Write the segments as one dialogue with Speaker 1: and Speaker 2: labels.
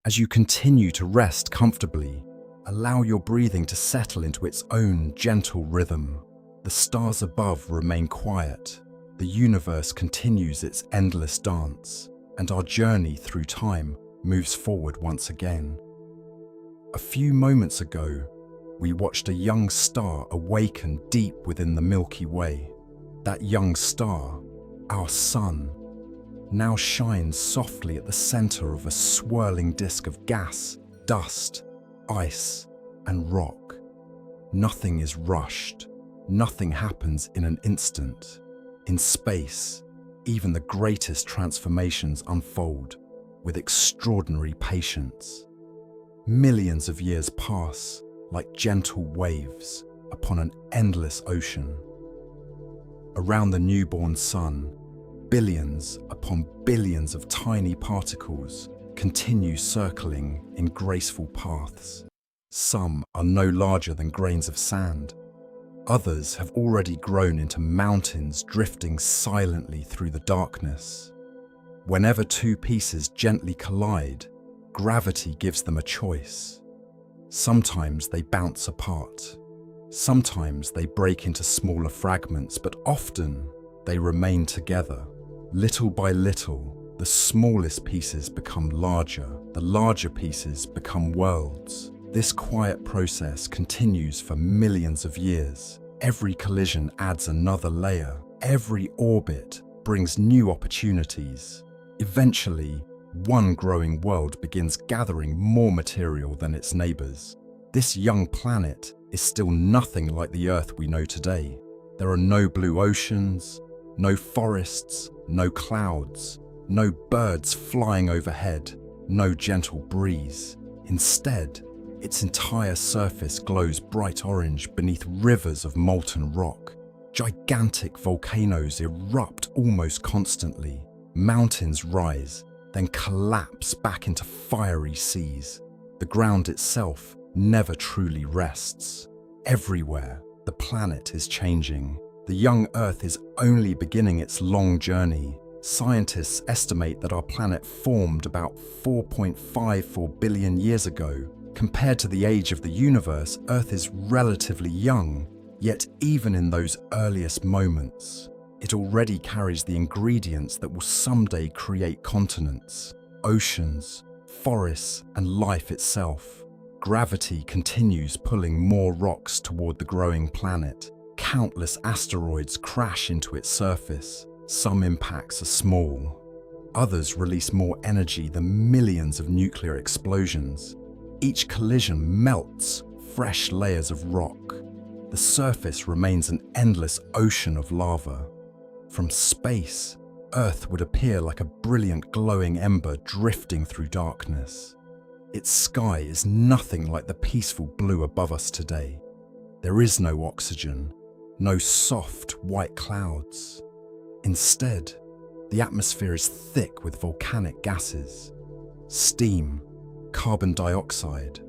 Speaker 1: As you continue to rest comfortably, allow your breathing to settle into its own gentle rhythm. The stars above remain quiet. The universe continues its endless dance, and our journey through time moves forward once again. A few moments ago, we watched a young star awaken deep within the Milky Way. That young star, our sun, now shines softly at the center of a swirling disk of gas, dust, ice, and rock. Nothing is rushed. Nothing happens in an instant. In space, even the greatest transformations unfold with extraordinary patience. Millions of years pass like gentle waves upon an endless ocean. Around the newborn sun, billions upon billions of tiny particles continue circling in graceful paths. Some are no larger than grains of sand. Others have already grown into mountains drifting silently through the darkness. Whenever two pieces gently collide, gravity gives them a choice. Sometimes they bounce apart. Sometimes they break into smaller fragments, but often they remain together. Little by little, the smallest pieces become larger. The larger pieces become worlds. This quiet process continues for millions of years. Every collision adds another layer. Every orbit brings new opportunities. Eventually, one growing world begins gathering more material than its neighbors. This young planet is still nothing like the Earth we know today. There are no blue oceans, no forests, no clouds, no birds flying overhead, no gentle breeze. Instead, its entire surface glows bright orange beneath rivers of molten rock. Gigantic volcanoes erupt almost constantly. Mountains rise, then collapse back into fiery seas. The ground itself never truly rests. Everywhere, the planet is changing. The young Earth is only beginning its long journey. Scientists estimate that our planet formed about 4.54 billion years ago. Compared to the age of the universe, Earth is relatively young, yet even in those earliest moments, it already carries the ingredients that will someday create continents, oceans, forests, and life itself. Gravity continues pulling more rocks toward the growing planet. Countless asteroids crash into its surface. Some impacts are small. Others release more energy than millions of nuclear explosions. Each collision melts fresh layers of rock. The surface remains an endless ocean of lava. From space, Earth would appear like a brilliant glowing ember drifting through darkness. Its sky is nothing like the peaceful blue above us today. There is no oxygen, no soft white clouds. Instead, the atmosphere is thick with volcanic gases, steam, carbon dioxide,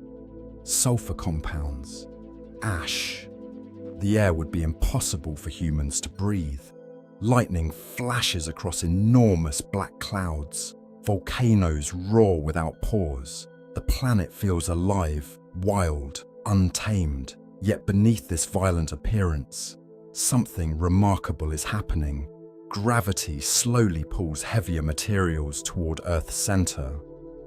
Speaker 1: sulfur compounds, ash. The air would be impossible for humans to breathe. Lightning flashes across enormous black clouds. Volcanoes roar without pause. The planet feels alive, wild, untamed. Yet beneath this violent appearance, something remarkable is happening. Gravity slowly pulls heavier materials toward Earth's center.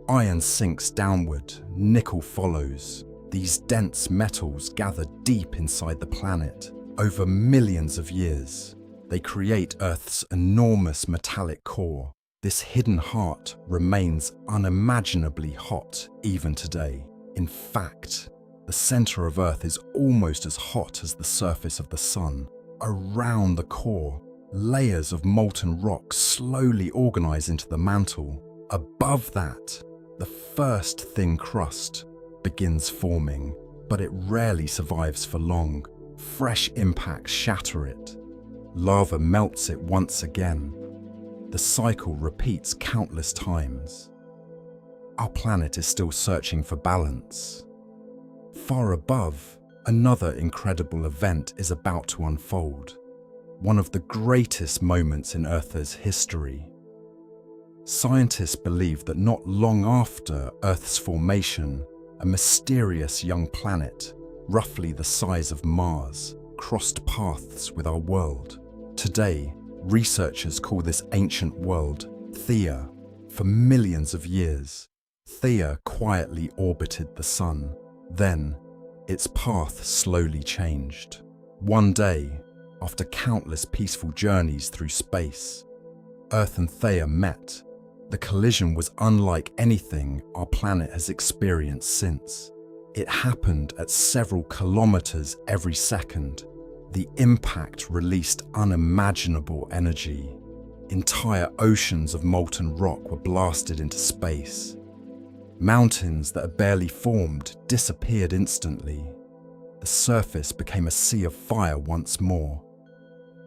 Speaker 1: Iron sinks downward, nickel follows. These dense metals gather deep inside the planet. Over millions of years, they create Earth's enormous metallic core. This hidden heart remains unimaginably hot even today. In fact, the center of Earth is almost as hot as the surface of the sun. Around the core, layers of molten rock slowly organize into the mantle. Above that, the first thin crust begins forming, but it rarely survives for long. Fresh impacts shatter it. Lava melts it once again. The cycle repeats countless times. Our planet is still searching for balance. Far above, another incredible event is about to unfold. One of the greatest moments in Earth's history. Scientists believe that not long after Earth's formation, a mysterious young planet, roughly the size of Mars, crossed paths with our world. Today, researchers call this ancient world Theia. For millions of years, Theia quietly orbited the Sun. Then, its path slowly changed. One day, after countless peaceful journeys through space, Earth and Theia met. The collision was unlike anything our planet has experienced since. It happened at several kilometers every second. The impact released unimaginable energy. Entire oceans of molten rock were blasted into space. Mountains that had barely formed disappeared instantly. The surface became a sea of fire once more.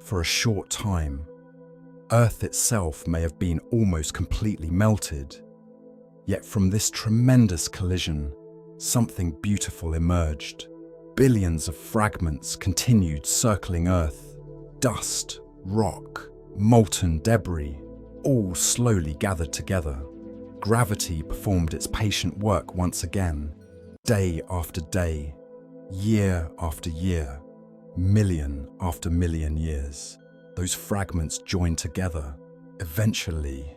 Speaker 1: For a short time, Earth itself may have been almost completely melted. Yet from this tremendous collision, something beautiful emerged. Billions of fragments continued circling Earth. Dust, rock, molten debris, all slowly gathered together. Gravity performed its patient work once again, day after day, year after year, million after million years. Those fragments joined together. Eventually,